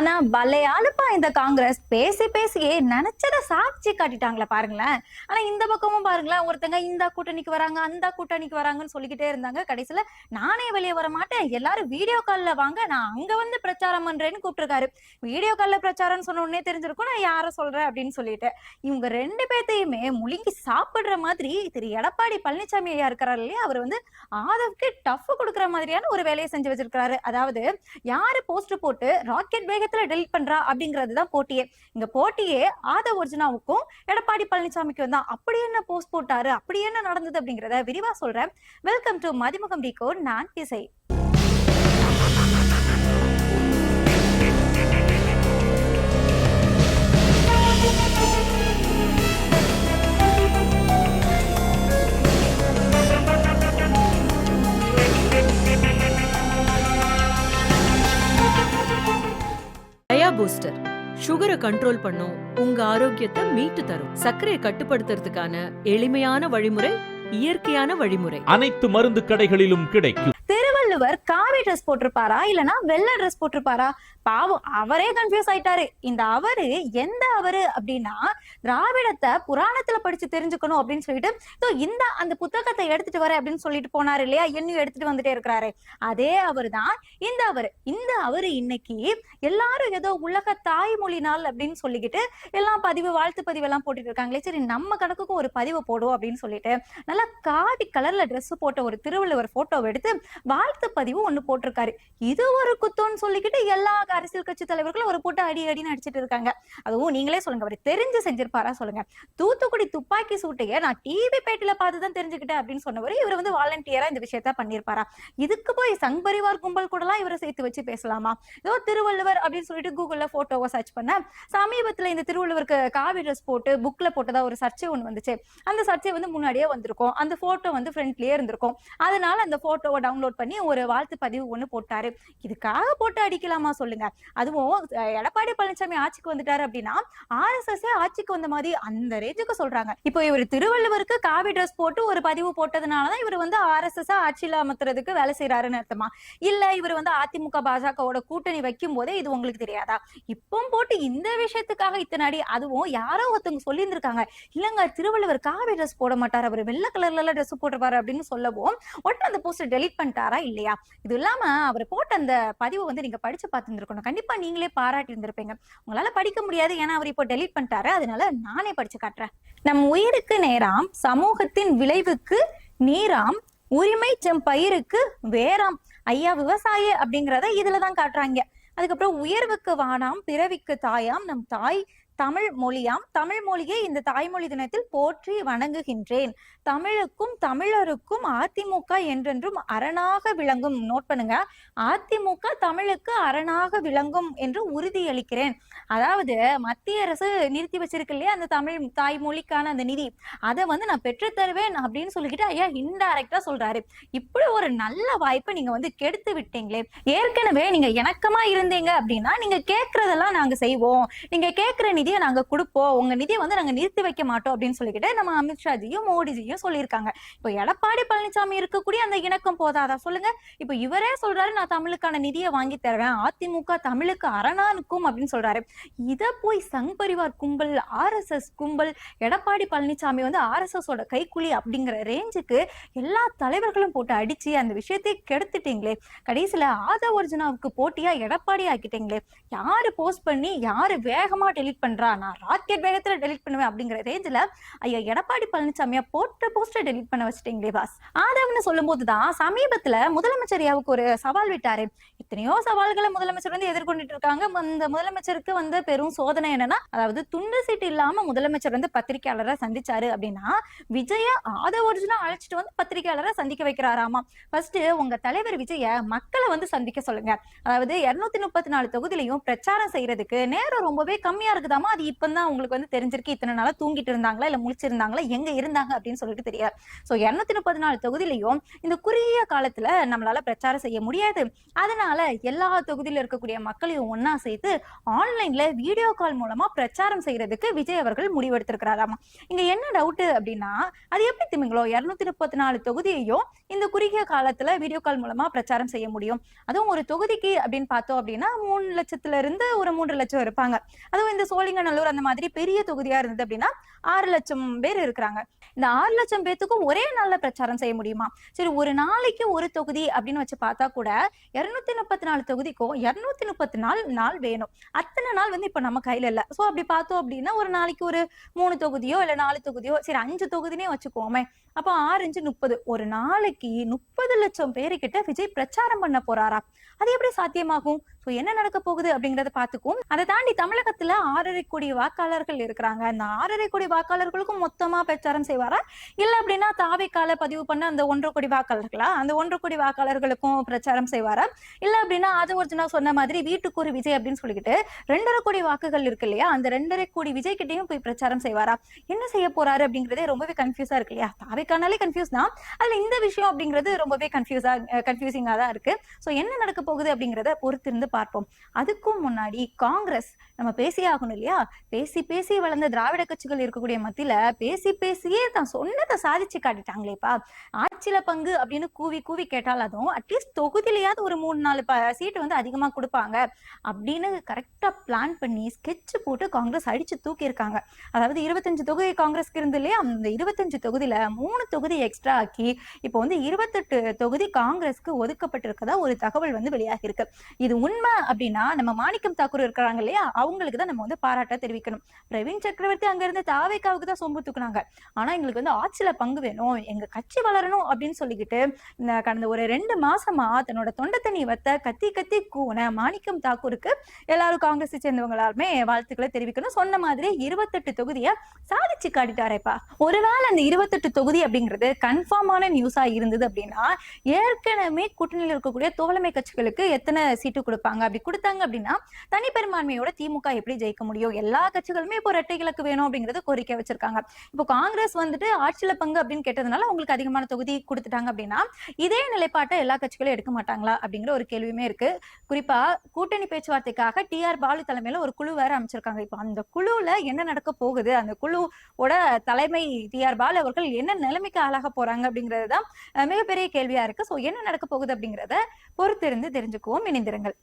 ஆனா பலையாளுப்பா இந்த காங்கிரஸ் பேசி பேசியே நினைச்சத சாட்சி காட்டிட்டாங்களே பாருங்களேன். ஆனா இந்த பக்கமும் பாருங்களேன், ஒருத்தங்க இந்த கூட்டணிக்கு வராங்க அந்த கூட்டணிக்கு வராங்கன்னு சொல்லிக்கிட்டே இருந்தாங்க. கடைசியில நானே வெளியே வர மாட்டேன், எல்லாரும் வீடியோ கால்ல வாங்க, நான் அங்க வந்து பிரச்சாரம் பண்றேன்னு கூப்பிட்டுருக்காரு. வீடியோ கால்ல பிரச்சாரம் சொன்ன உடனே தெரிஞ்சிருக்கும் நான் யார சொல்றேன் அப்படின்னு சொல்லிட்டு. இவங்க ரெண்டு பேர்த்தையுமே முழுங்கி சாப்பிடுற மாதிரி திரு எடப்பாடி பழனிசாமி ஐயா இருக்கிறாரு இல்லையா, அவர் வந்து ஆதவுக்கு டஃப் கொடுக்குற மாதிரியான ஒரு வேலையை செஞ்சு வச்சிருக்காரு. அதாவது யாரு போஸ்ட் போட்டு ராக்கெட் வேகத்துல டெலிட் பண்றா அப்படிங்கறதுதான் போட்டியே. இங்க போட்டியே ஆதவ் அர்ஜுனாவுக்கும் எடப்பாடி பழனிசாமிக்கும் தான். அப்படி என்ன போஸ்ட் போட்டாரு, அப்படி என்ன நடந்தது அப்படிங்கறத விரிவா சொல்றேன். Welcome to Mathimugam decode. நான் இசை. பூஸ்டர் சுகரை கண்ட்ரோல் பண்ணும், உங்க ஆரோக்கியத்தை மீட்டு தரும். சர்க்கரையை கட்டுப்படுத்துறதுக்கான எளிமையான வழிமுறை, இயற்கையான வழிமுறை. அனைத்து மருந்து கடைகளிலும் கிடைக்கும். திருவள்ளுவர் காவி ட்ரெஸ் போட்டிருப்பாரா இல்லனா வெள்ளை ட்ரெஸ் போட்டிருப்பாரா? பாவம், அவரே கன்ஃபியூஸ் ஆயிட்டாரு. இந்த அவரு எந்த அவரு அப்படின்னா, திராவிடத்தை புராணத்துல படிச்சு தெரிஞ்சுக்கணும் அப்படின்னு சொல்லிட்டு இந்த அந்த புத்தகத்தை எடுத்துட்டு வர அப்படின்னு சொல்லிட்டு போனாரு இல்லையா, என்னையும் எடுத்துட்டு வந்துட்டே இருக்கிறாரு. அதே அவரு தான் இந்த அவரு இன்னைக்கு எல்லாரும் ஏதோ உலக தாய்மொழி நாள் அப்படின்னு சொல்லிக்கிட்டு எல்லாம் வாழ்த்து பதிவு எல்லாம் போட்டுட்டு இருக்காங்களே. சரி, நம்ம கணக்குக்கு ஒரு பதிவு போடுவோம் அப்படின்னு சொல்லிட்டு நல்லா காவி கலர்ல ட்ரெஸ் போட்ட ஒரு திருவள்ளுவர் போட்டோவை எடுத்து வாழ்த்து பதிவு ஒண்ணு போட்டிருக்காரு. இது ஒரு குத்தோன்னு சொல்லிக்கிட்டு எல்லா அரசியல் கட்சி தலைவர்களும் ஒரு போட்டு அடின்னு அடிச்சிட்டு இருக்காங்க. அதுவும் நீங்களே சொல்லுங்க, அவர் தெரிஞ்சு செஞ்சிருப்பாரா சொல்லுங்க? தூத்துக்குடி துப்பாக்கி சூட்டையை நான் டிவி பேட்டில பார்த்துதான் தெரிஞ்சுக்கிட்டேன் அப்படின்னு சொன்னவர் இவர் வந்து வாலண்டியரா இந்த விஷயத்த பண்ணிருப்பாரா? இதுக்கு போய் சங் பரிவார் கும்பல் கூட எல்லாம் இவரை சேர்த்து வச்சு பேசலாமா? ஏதோ திருவள்ளுவர் அப்படின்னு சொல்லிட்டு கூகுள்ல போட்டோவை சர்ச் பண்ண சமீபத்துல இந்த திருவள்ளுவருக்கு காவி ட்ரெஸ் போட்டு புக்ல போட்டதா ஒரு சர்ச்சை ஒண்ணு வந்துச்சு. அந்த சர்ச்சை வந்து முன்னாடியே வந்திருக்கும், அந்த போட்டோ வந்து ஃப்ரண்ட்லயே இருந்திருக்கும். அதனால அந்த போட்டோவை டவுன்லோட் பண்ணி ஒரு வாழ்த்து பதிவு ஒண்ணு போட்டாரு. இதுக்காக போட்டு அடிக்கலாமா சொல்லுங்க? அதுவும் எடப்பாடி பழனிசாமி ஆட்சிக்கு வந்துட்டாரு அப்படின்னா RSS ஆட்சிக்கு வந்த மாதிரி அந்த ரேஞ்சுக்கு சொல்றாங்க. இப்போ இவர் திருவள்ளுவருக்கு காவி ட்ரெஸ் போட்டு ஒரு பதிவு போட்டதுனாலதான் இவர் வந்து RSS ஆட்சியில அமர்த்துறதுக்கு வேலை செய்யறாருன்னு அர்த்தமா? இல்ல இவர் வந்து அதிமுக பாஜகவோட கூட்டணி வைக்கும் போதே இது உங்களுக்கு தெரியாதா? இப்போ போட்டு இந்த விஷயத்துக்காக இத்தனை அடி. அதுவும் யாரோ ஒருத்தவங்க சொல்லி இருந்திருக்காங்க, இல்லங்க திருவள்ளுவர் காவி ட்ரெஸ் போட மாட்டாரு, அவர் வெள்ளை கலர்ல ட்ரெஸ் போட்டிருப்பாரு அப்படின்னு சொல்லவும் உடனே அந்த போஸ்டர் டெலிட் பண்ணிட்டாரா இல்லையா? இது இல்லாம அவர் போட்ட அந்த பதிவு வந்து நீங்க படிச்சு பார்த்துருக்கணும். கண்டிப்பா நீங்களே பாராட்டி இருந்திருப்பீங்க. உங்களால படிக்க முடியாது, ஏன்னா அவர் இப்போ டெலிட் பண்ணிட்டாரு. அதனால நானே படிச்சு காட்டுறேன். நம் உயிருக்கு நேராம், சமூகத்தின் விளைவுக்கு நீராம், உரிமை செம்பயிருக்கு வேறாம். ஐயா விவசாயி அப்படிங்கிறத இதுலதான் காட்டுறாங்க. அதுக்கப்புறம் உயர்வுக்கு வானாம், பிறவிக்கு தாயாம், நம் தாய் தமிழ் மொழியாம், தமிழ் மொழியை இந்த தாய்மொழி தினத்தில் போற்றி வணங்குகின்றேன். தமிழுக்கும் தமிழருக்கும் அதிமுக என்றென்றும் அரணாக விளங்கும். நோட் பண்ணுங்க, அதிமுக தமிழுக்கு அரணாக விளங்கும் என்று உறுதியளிக்கிறேன். அதாவது மத்திய அரசு நிறுத்தி வச்சிருக்கு இல்லையா அந்த தமிழ் தாய்மொழிக்கான அந்த நிதி, அதை வந்து நான் பெற்று தருவேன் அப்படின்னு சொல்லிக்கிட்டு ஐயா இன்டைரக்டா சொல்றாரு. இப்படி ஒரு நல்ல வாய்ப்பை நீங்க வந்து கெடுத்து விட்டீங்களே. ஏற்கனவே நீங்க இணக்கமா இருந்தீங்க அப்படின்னா நீங்க கேட்கறதெல்லாம் நாங்க செய்வோம், நீங்க கேட்கிற நிதியை நாங்க கொடுப்போம், உங்க நிதியை வந்து நாங்க நிறுத்தி வைக்க மாட்டோம் அப்படின்னு சொல்லிக்கிட்டு நம்ம அமித்ஷாஜியும் மோடிஜியும் சொல்லியிருக்காங்க. இப்போ எடப்பாடி பழனிசாமி இருக்கக்கூடிய அந்த இணக்கம் போதாதா சொல்லுங்க? இப்போ இவரே சொல்றாரு நான் தமிழுக்கான நிதியை வாங்கி தருவேன், அதிமுக தமிழுக்கு அரணானுக்கும் அப்படின்னு சொல்றாரு. இத போய் சங் பரிவார் கும்பல், RSS கும்பல், எடப்பாடி பழனிசாமி வந்து RSS ஓட கைக்குலி அப்படிங்கிற ரேஞ்சுக்கு எல்லா தலைவர்களும் போட்டு அடிச்சு அந்த விஷயத்தை கெடுத்துட்டீங்களே. கடைசியில ஆதவ் அர்ஜுனாவுக்கு போட்டியா எடப்பாடி ஆக்கிட்டீங்களே. யாரு போஸ்ட் பண்ணி யாரு வேகமா டெலிட் பண்றா, நான் ராக்கெட் வேகத்துல டெலிட் பண்ணுவேன் அப்படிங்கிற ரேஞ்சில ஐயா எடப்பாடி பழனிசாமியா போட்ட போஸ்டர் டெலிட் பண்ண வச்சுட்டீங்களே பாஸ். ஆதவ்னு சொல்லும் போதுதான் சமீபத்துல முதலமைச்சர் ஐயாவுக்கு ஒரு சவால் விட்டாரு. எத்தனையோ சவால்களை முதலமைச்சர் வந்து எதிர்கொண்டுட்டு இருக்காங்க. அந்த முதலமைச்சருக்கு வந்து பெரும் சோதனை என்னன்னா, அதாவது துண்டு சீட்டு இல்லாம முதலமைச்சர் வந்து பத்திரிகையாளரை சந்திச்சாரு அப்படின்னா விஜய ஆதவ் அர்ஜுனா அழைச்சிட்டு வந்து பத்திரிகையாளரை சந்திக்க வைக்கிறாராமா. ஃபர்ஸ்ட் உங்க தலைவர் விஜய மக்களை வந்து சந்திக்க சொல்லுங்க. அதாவது 234 தொகுதியிலையும் பிரச்சாரம் செய்யறதுக்கு நேரம் ரொம்பவே கம்மியா இருக்குதாமா என்னமோ அது இப்பதான் உங்களுக்கு வந்து தெரிஞ்சிருக்கு, இத்தனை நாளா தூங்கிட்டு இருந்தாங்களா இல்ல முழிச்சிருந்தாங்களா எங்க இருந்தாங்க அப்படின்னு சொல்லிட்டு தெரியாது. சோ 244 தொகுதியிலையும் இந்த குறுகிய காலத்துல நம்மளால பிரச்சாரம் செய்ய முடியாது. அதனால எல்லா தொகுதியில இருக்கக்கூடிய மக்களையும் ஒன்னா சேர்த்து ஆன்லைன்ல வீடியோ கால் மூலமா பிரச்சாரம் செய்யறதுக்கு விஜய் அவர்கள் முடிவெடுத்திருக்கிறாராமா. இங்க என்ன டவுட் அப்படின்னா, அது எப்படி திமிங்களோ 234 தொகுதியையும் இந்த குறுகிய காலத்துல வீடியோ கால் மூலமா பிரச்சாரம் செய்ய முடியும்? அதுவும் ஒரு தொகுதிக்கு அப்படின்னு பார்த்தோம் அப்படின்னா 3 லட்சத்துல இருந்து ஒரு 3 லட்சம் இருப்பாங்க. அதுவும் இந்த சோழிங்கநல்லூர் அந்த மாதிரி பெரிய தொகுதியா இருந்தது அப்படின்னா 6 லட்சம் பேர் இருக்கிறாங்க. இந்த 6 லட்சம் பேத்துக்கும் ஒரே நாள்ல பிரச்சாரம் செய்ய முடியுமா? சரி, ஒரு நாளைக்கு ஒரு தொகுதி அப்படின்னு வச்சு பார்த்தா கூட 234 தொகுதிக்கும் 234 நாள் வேணும். அத்தனை நாள் வந்து இப்ப நம்ம கையில இல்ல. சோ அப்படி பார்த்தோம் அப்படின்னா ஒரு நாளைக்கு ஒரு 3 தொகுதியோ இல்ல 4 தொகுதியோ, சரி 5 தொகுதினே வச்சுக்கோமே. அப்ப 6 × 30 ஒரு நாளைக்கு 30 லட்சம் பேருக்கிட்ட விஜய் பிரச்சாரம் பண்ண போறாரா? அது எப்படி சாத்தியமாகும்? சோ என்ன நடக்க போகுது அப்படிங்கறத பாத்துக்கும். அதை தாண்டி தமிழகத்துல 6.5 கோடி வாக்காளர்கள் இருக்கிறாங்க. அந்த 6.5 கோடி வாக்காளர்களுக்கும் மொத்தமா பிரச்சாரம் செய்வாரா, இல்ல அப்படின்னா தாவேக்கால பதிவு பண்ண அந்த 1.5 கோடி வாக்காளர்களா, அந்த 1.5 கோடி வாக்காளர்களுக்கும் பிரச்சாரம் செய்வாரா, இல்ல அப்படின்னா அது ஒரிஜினா சொன்ன மாதிரி வீட்டுக்கு ஒரு விஜய் அப்படின்னு சொல்லிக்கிட்டு 2.5 கோடி வாக்குகள் இருக்கு இல்லையா, அந்த 2.5 கோடி விஜய் கிட்டையும் போய் பிரச்சாரம் செய்வாரா? என்ன செய்ய போறாரு அப்படிங்கறதே ரொம்பவே கன்ஃபியூஸா இருக்கு இல்லையா? தாவேக்கானாலே கன்ஃபியூஸ் தான், அதுல இந்த விஷயம் அப்படிங்கிறது ரொம்பவே கன்ஃபியூசிங்கா தான் இருக்கு. சோ என்ன நடக்க போகுது அப்படிங்கறத பொறுத்திருந்து பார்ப்போம். அதுக்கும் முன்னாடி காங்கிரஸ் நம்ம பேசியே ஆகணும் இல்லையா? பேசி பேசி வளர்ந்த திராவிட கட்சிகள் இருக்கக்கூடிய மத்தியில பேசி பேசியே தான் சொன்னதை சாதிச்சு காட்டிட்டாங்களேப்பா. ஆட்சியில பங்கு அப்படின்னு கூவி கூவி கேட்டால் அதுவும் அட்லீஸ்ட் தொகுதியிலேயாவது ஒரு 3-4 சீட்டு வந்து அதிகமா கொடுப்பாங்க அப்படின்னு கரெக்டா பிளான் பண்ணி ஸ்கெட்ச் போட்டு காங்கிரஸ் அடிச்சு தூக்கி இருக்காங்க. அதாவது 25 தொகுதி காங்கிரஸ்க்கு இருந்து இல்லையா, அந்த 25 தொகுதியில 3 தொகுதி எக்ஸ்ட்ரா ஆக்கி இப்போ வந்து 28 தொகுதி காங்கிரஸ்க்கு ஒதுக்கப்பட்டிருக்கதா ஒரு தகவல் வந்து வெளியாகி இருக்கு. இது உண்மை அப்படின்னா நம்ம மாணிக்கம் தாக்கூர் இருக்கிறாங்க இல்லையா, அவங்களுக்கு தான் நம்ம வந்து பாராட்ட தெரிவிக்கணும். பிரவீன் சக்கரவர்த்தி அங்க இருந்து தாவேக்காவுக்கு தான் சொம்பு தூக்குனாங்க. ஆனா எங்களுக்கு வந்து ஆட்சியில பங்கு வேணும், எங்க கட்சி வளரணும் அப்படின்னு சொல்லிக்கிட்டு இந்த கடந்த ஒரு 2 மாசமா தன்னோட தொண்டை தண்ணி வத்த கத்தி கத்தி கூன மாணிக்கம் தாக்கூருக்கு எல்லாரும் காங்கிரஸை சேர்ந்தவங்களாலுமே வாழ்த்துக்களை தெரிவிக்கணும். சொன்ன மாதிரி 28 தொகுதியை சாதிச்சு காட்டிட்டாரேப்பா. ஒருவேளை அந்த 28 தொகுதி அப்படிங்கிறது கன்ஃபார்மான நியூஸா இருந்தது அப்படின்னா ஏற்கனவே கூட்டணியில் இருக்கக்கூடிய தோழமை கட்சிகளுக்கு எத்தனை சீட்டு கொடுப்பாங்க? அப்படி கொடுத்தாங்க அப்படின்னா தனி பெரும்பான்மையோட திமுக எப்படி ஜெயிக்க முடியும்? எல்லா கட்சிகளுமே இப்போ இரட்டை இலக்கு வேணும் அப்படிங்கறது கோரிக்கை வச்சிருக்காங்க. இப்போ காங்கிரஸ் வந்துட்டு ஆட்சியில பங்கு அப்படின்னு கேட்டதுனால உங்களுக்கு அதிகமான தொகுதி கொடுத்துட்டாங்க அப்படின்னா இதே நிலைப்பாட்டை எல்லா கட்சிகளும் எடுக்க மாட்டாங்களா அப்படிங்கிற ஒரு கேள்வியுமே இருக்கு. குறிப்பா கூட்டணி பேச்சுவார்த்தைக்காக டிஆர் பாலு தலைமையில ஒரு குழு வேற அமைச்சிருக்காங்க. இப்போ அந்த குழுவுல என்ன நடக்க போகுது, அந்த குழுவோட தலைமை டிஆர் பாலு அவர்கள் என்ன நிலைமைக்கு ஆளாக போறாங்க அப்படிங்கிறது தான் மிகப்பெரிய கேள்வியா இருக்கு. சோ என்ன நடக்க போகுது அப்படிங்கிறத பொறுத்திருந்து தெரிஞ்சுக்குவோம். இணைந்திருங்கள்.